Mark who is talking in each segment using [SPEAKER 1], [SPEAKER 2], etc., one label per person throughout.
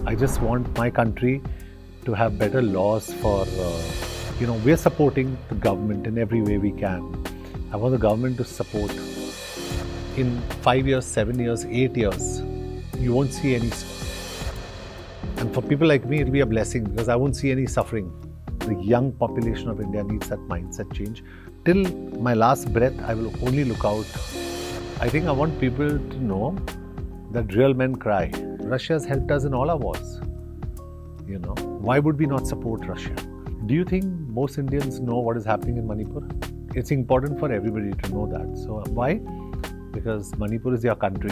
[SPEAKER 1] I just want my country to have better laws for, we're supporting the government in every way we can. I want the government to support. In 5 years, 7 years, 8 years, you won't see any. And for people like me, it'll be a blessing because I won't see any suffering. The young population of India needs that mindset change. Till my last breath, I will only look out. I think I want people to know that real men cry. Russia has helped us in all our wars. Why would we not support Russia? Do you think most Indians know what is happening in Manipur? It's important for everybody to know that. So why? Because Manipur is your country.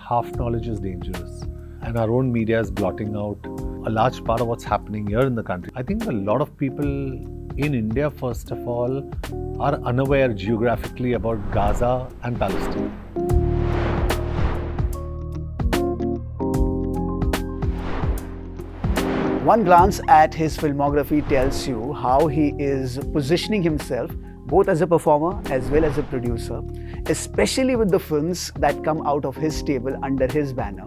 [SPEAKER 1] Half knowledge is dangerous. And our own media is blotting out a large part of what's happening here in the country. I think a lot of people in India, first of all, are unaware geographically about Gaza and Palestine.
[SPEAKER 2] One glance at his filmography tells you how he is positioning himself both as a performer as well as a producer, especially with the films that come out of his stable under his banner.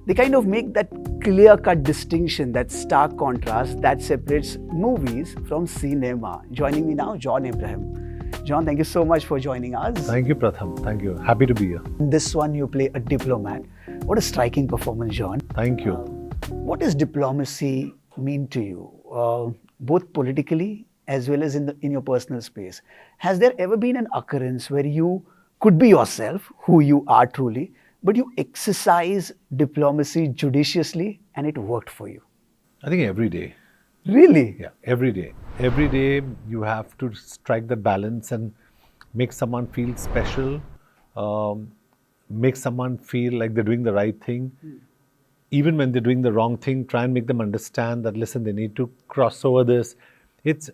[SPEAKER 2] They kind of make that clear-cut distinction, that stark contrast that separates movies from cinema. Joining me now, JohnAbraham. John, thank you so much for joining us.
[SPEAKER 1] Thank you, Pratham. Thank you. Happy to be here.
[SPEAKER 2] In this one, you play a diplomat. What a striking performance, John.
[SPEAKER 1] Thank you.
[SPEAKER 2] What does diplomacy mean to you, both politically as well as in your personal space? Has there ever been an occurrence where you could be yourself, who you are truly, but you exercise diplomacy judiciously and it worked for you?
[SPEAKER 1] I think every day.
[SPEAKER 2] Really?
[SPEAKER 1] Yeah, every day. Every day you have to strike the balance and make someone feel special, make someone feel like they're doing the right thing. Even when they're doing the wrong thing, try and make them understand that, listen, they need to cross over this. It's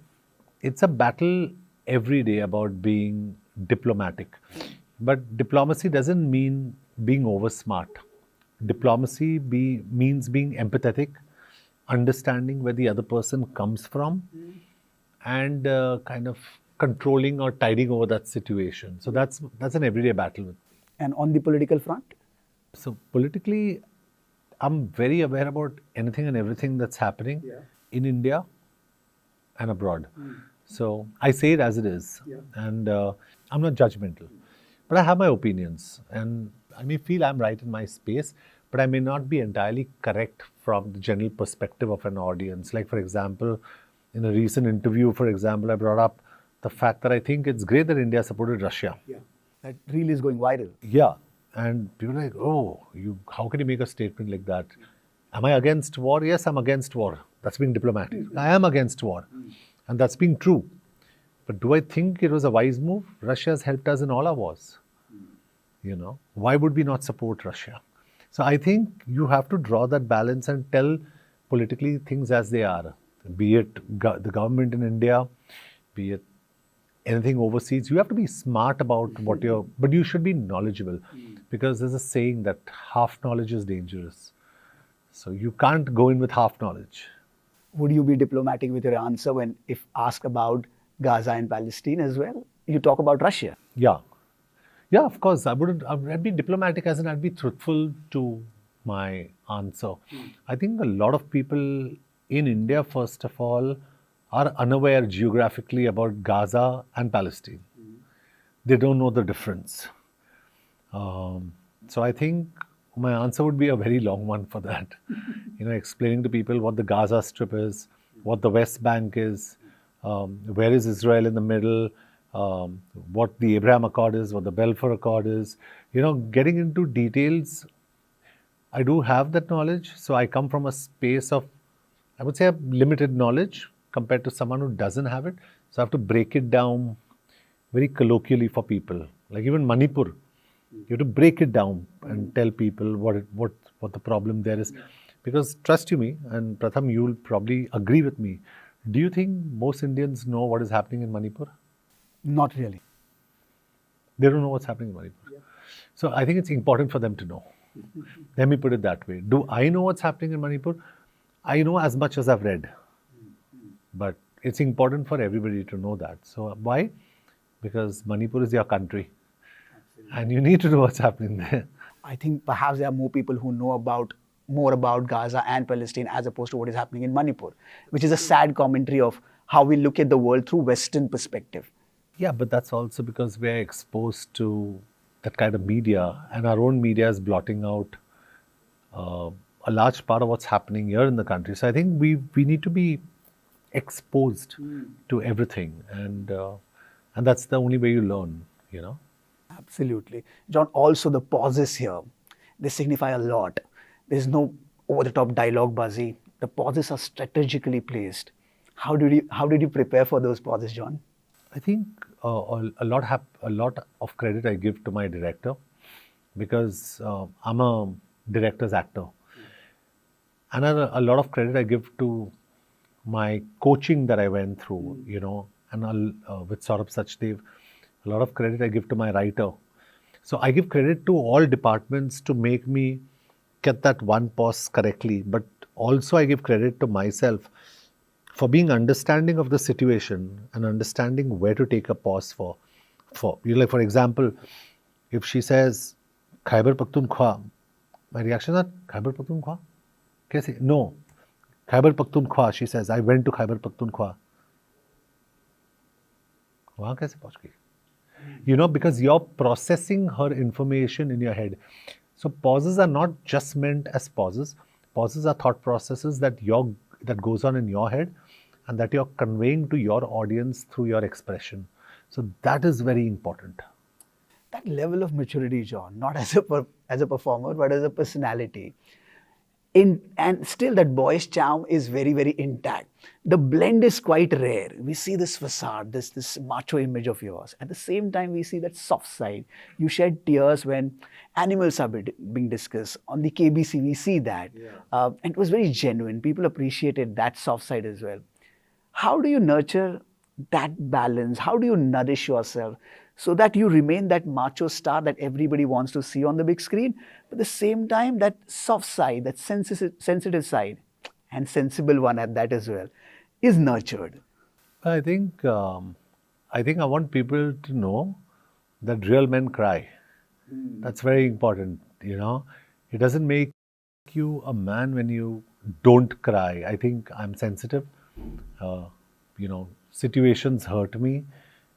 [SPEAKER 1] a battle every day about being diplomatic. But diplomacy doesn't mean being over smart. Diplomacy means being empathetic, understanding where the other person comes from, and kind of controlling or tiding over that situation. So that's an everyday battle.
[SPEAKER 2] And on the political front?
[SPEAKER 1] So politically, I'm very aware about anything and everything that's happening in India and abroad. So I say it as it is. And I'm not judgmental. But I have my opinions. And I may feel I'm right in my space, but I may not be entirely correct from the general perspective of an audience. Like, for example, in a recent interview, I brought up the fact that I think it's great that India supported Russia.
[SPEAKER 2] Yeah. That really is going viral.
[SPEAKER 1] Yeah. And people are like, how can you make a statement like that? Am I against war? Yes, I'm against war. That's being diplomatic. I am against war. And that's being true. But do I think it was a wise move? Russia has helped us in all our wars. Why would we not support Russia? So I think you have to draw that balance and tell politically things as they are. Be it the government in India, be it anything overseas. You have to be smart about but you should be knowledgeable. Because there's a saying that half knowledge is dangerous. So you can't go in with half knowledge.
[SPEAKER 2] Would you be diplomatic with your answer if asked about Gaza and Palestine as well? You talk about Russia.
[SPEAKER 1] Yeah. Yeah, of course. I'd be diplomatic as in I'd be truthful to my answer. I think a lot of people in India, first of all, are unaware geographically about Gaza and Palestine. They don't know the difference. So I think my answer would be a very long one for that. Explaining to people what the Gaza Strip is, what the West Bank is, where is Israel in the middle, what the Abraham Accord is, what the Balfour Accord is. Getting into details, I do have that knowledge. So I come from a space of, I would say, limited knowledge compared to someone who doesn't have it. So I have to break it down very colloquially for people. Like even Manipur. You have to break it down and tell people what the problem there is. Because trust you me, and Pratham, you'll probably agree with me. Do you think most Indians know what is happening in Manipur?
[SPEAKER 2] Not really.
[SPEAKER 1] They don't know what's happening in Manipur. Yeah. So I think it's important for them to know. Let me put it that way. Do I know what's happening in Manipur? I know as much as I've read. But it's important for everybody to know that. So why? Because Manipur is your country. And you need to know what's happening there.
[SPEAKER 2] I think perhaps there are more people who know about more about Gaza and Palestine as opposed to what is happening in Manipur, which is a sad commentary of how we look at the world through Western perspective.
[SPEAKER 1] Yeah, but that's also because we're exposed to that kind of media, and our own media is blotting out uh, a large part of what's happening here in the country. So I think we need to be exposed to everything, and that's the only way you learn. You know.
[SPEAKER 2] Absolutely. John, also the pauses here, they signify a lot. There's no over-the-top dialogue buzzy. The pauses are strategically placed. How did you prepare for those pauses, John?
[SPEAKER 1] I think a lot of credit I give to my director because I'm a director's actor, and a lot of credit I give to my coaching that I went through, you know, and with Saurabh Sachdev, a lot of credit I give to my writer. So I give credit to all departments to make me get that one pause correctly, but also I give credit to myself for being understanding of the situation and understanding where to take a pause for. You know, like for example, if she says Khyber Pakhtunkhwa, my reaction is Khyber Pakhtunkhwa? Kaise? No. Khyber Pakhtunkhwa, she says, I went to Khyber Pakhtunkhwa. वहाँ कैसे पहुँच गई? You know, because you're processing her information in your head. So pauses are not just meant as pauses. Pauses are thought processes that goes on in your head and that you're conveying to your audience through your expression. So that is very important.
[SPEAKER 2] That level of maturity, John, not as a performer, but as a personality. And still that boyish charm is very, very intact. The blend is quite rare. We see this facade, this macho image of yours. At the same time, we see that soft side. You shed tears when animals are being discussed. On the KBC, we see that. Yeah. And it was very genuine. People appreciated that soft side as well. How do you nurture that balance? How do you nourish yourself so that you remain that macho star that everybody wants to see on the big screen, but at the same time, that soft side, that sensitive side, and sensible one at that as well, is nurtured?
[SPEAKER 1] I think I want people to know that real men cry. That's very important. You know, it doesn't make you a man when you don't cry. I think I'm sensitive. You know, situations hurt me.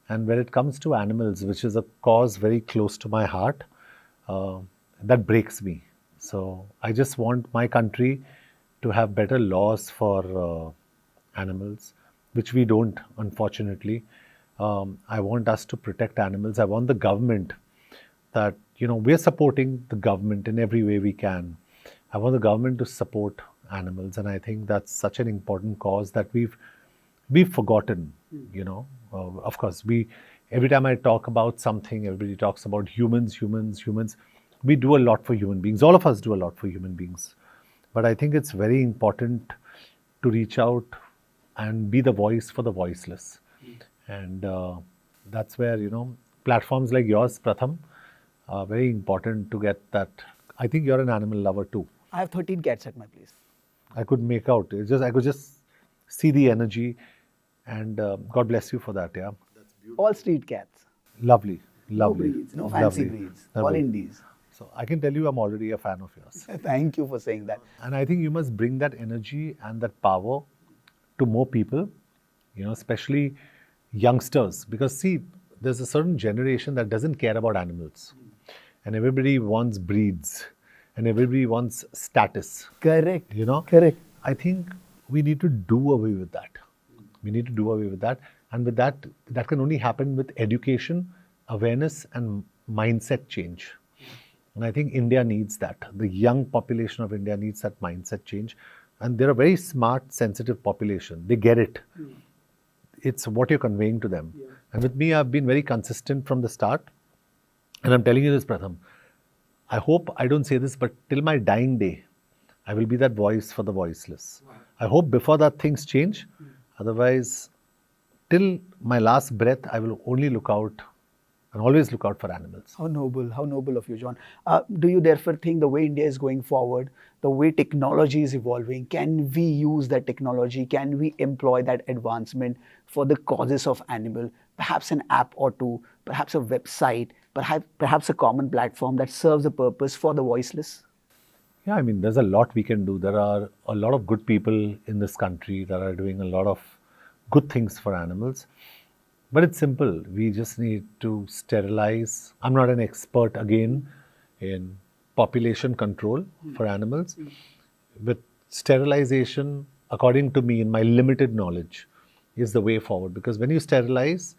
[SPEAKER 1] And when it comes to animals, which is a cause very close to my heart, that breaks me. So I just want my country to have better laws for animals, which we don't, unfortunately. I want us to protect animals. I want the government that, you know, we're supporting the government in every way we can. I want the government to support animals. And I think that's such an important cause that we've forgotten, you know. Of course, every time I talk about something, everybody talks about humans. We do a lot for human beings. All of us do a lot for human beings. But I think it's very important to reach out and be the voice for the voiceless. And that's where, you know, platforms like yours, Pratham, are very important to get that. I think you're an animal lover too.
[SPEAKER 2] I have 13 cats at my place.
[SPEAKER 1] I could make out. I could just see the energy. And God bless you for that, yeah.
[SPEAKER 2] All street cats.
[SPEAKER 1] Lovely.
[SPEAKER 2] No breeds, no fancy breeds. All indies.
[SPEAKER 1] So I can tell you I'm already a fan of yours.
[SPEAKER 2] Thank you for saying that.
[SPEAKER 1] And I think you must bring that energy and that power to more people, you know, especially youngsters. Because see, there's a certain generation that doesn't care about animals. And everybody wants breeds. And everybody wants status.
[SPEAKER 2] Correct.
[SPEAKER 1] You know?
[SPEAKER 2] Correct.
[SPEAKER 1] I think we need to do away with that. We need to do away with that. And with that can only happen with education, awareness, and mindset change. And I think India needs that. The young population of India needs that mindset change. And they're a very smart, sensitive population. They get it. It's what you're conveying to them. Yeah. And with me, I've been very consistent from the start. And I'm telling you this, Pratham. I hope I don't say this, but till my dying day, I will be that voice for the voiceless. Wow. I hope before that things change. Otherwise, till my last breath, I will only look out and always look out for animals.
[SPEAKER 2] How noble of you, John. Do you therefore think the way India is going forward, the way technology is evolving, can we use that technology? Can we employ that advancement for the causes of animal? Perhaps an app or two, perhaps a website, perhaps a common platform that serves a purpose for the voiceless?
[SPEAKER 1] Yeah, I mean, there's a lot we can do. There are a lot of good people in this country that are doing a lot of good things for animals. But it's simple. We just need to sterilize. I'm not an expert again in population control for animals. With sterilization, according to me, in my limited knowledge, is the way forward. Because when you sterilize,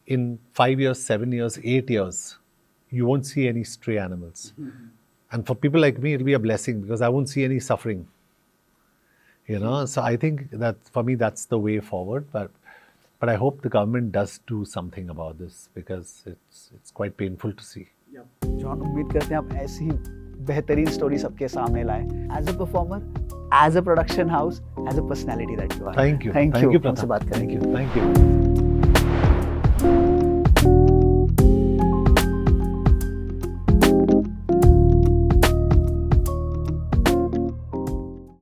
[SPEAKER 1] in 5 years, 7 years, 8 years, you won't see any stray animals. And for people like me, it'll be a blessing because I won't see any suffering. So I think that for me, that's the way forward. But I hope the government does do something about this because it's quite painful to see.
[SPEAKER 2] John, उम्मीद करते हैं आप ऐसी ही बेहतरीन story सबके सामने लाएं. As a performer, as a production house, as a personality that you are.
[SPEAKER 1] Thank you.
[SPEAKER 2] Thank
[SPEAKER 1] Thank
[SPEAKER 2] you
[SPEAKER 1] you,
[SPEAKER 2] हमसे
[SPEAKER 1] Pratap.
[SPEAKER 2] बात करने
[SPEAKER 1] Thank you. Thank you.